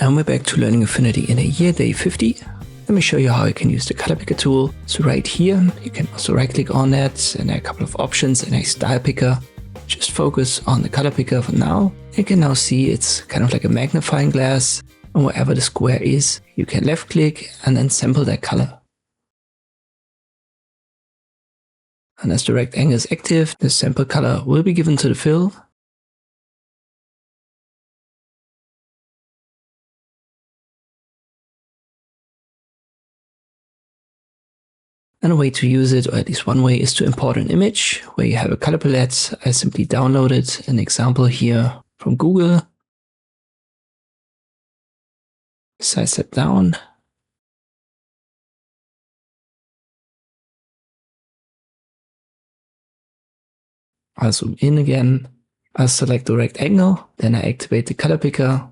And we're back to learning Affinity in a year, day 50. Let me show you how you can use the color picker tool. So right here, you can also right click on that and a couple of options and a style picker. Just focus on the color picker for now. You can now see it's kind of like a magnifying glass, and wherever the square is, you can left click and then sample that color. And as the rectangle is active, the sample color will be given to the fill. And a way to use it, or at least one way, is to import an image where you have a color palette. I simply downloaded an example here from Google. Size that down. I'll zoom in again. I'll select the rectangle, then I activate the color picker.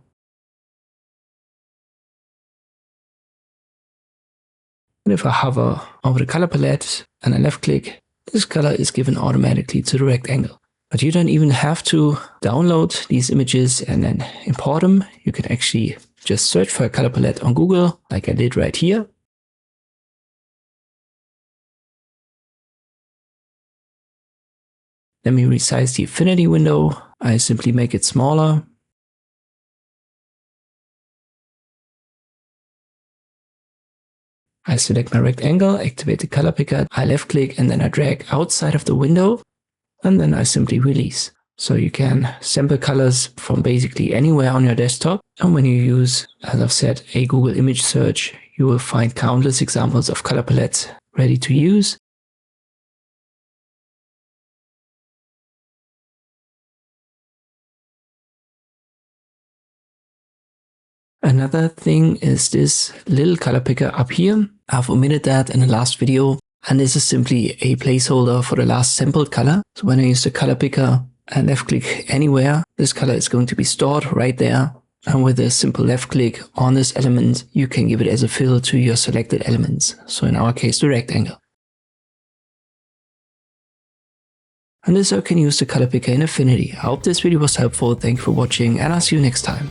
And if I hover over the color palette and I left click, this color is given automatically to the rectangle. But you don't even have to download these images and then import them. You can actually just search for a color palette on Google, like I did right here. Let me resize the Affinity window. I simply make it smaller. I select my rectangle, activate the color picker, I left click, and then I drag outside of the window, and then I simply release. So you can sample colors from basically anywhere on your desktop. And when you use, as I've said, a Google image search, you will find countless examples of color palettes ready to use. Another thing is this little color picker up here. I've omitted that in the last video, and this is simply a placeholder for the last sampled color. So when I use the color picker and left click anywhere, this color is going to be stored right there. And with a simple left click on this element, you can give it as a fill to your selected elements. So in our case, the rectangle. And this is how you can use the color picker in Affinity. I hope this video was helpful. Thank you for watching, and I'll see you next time.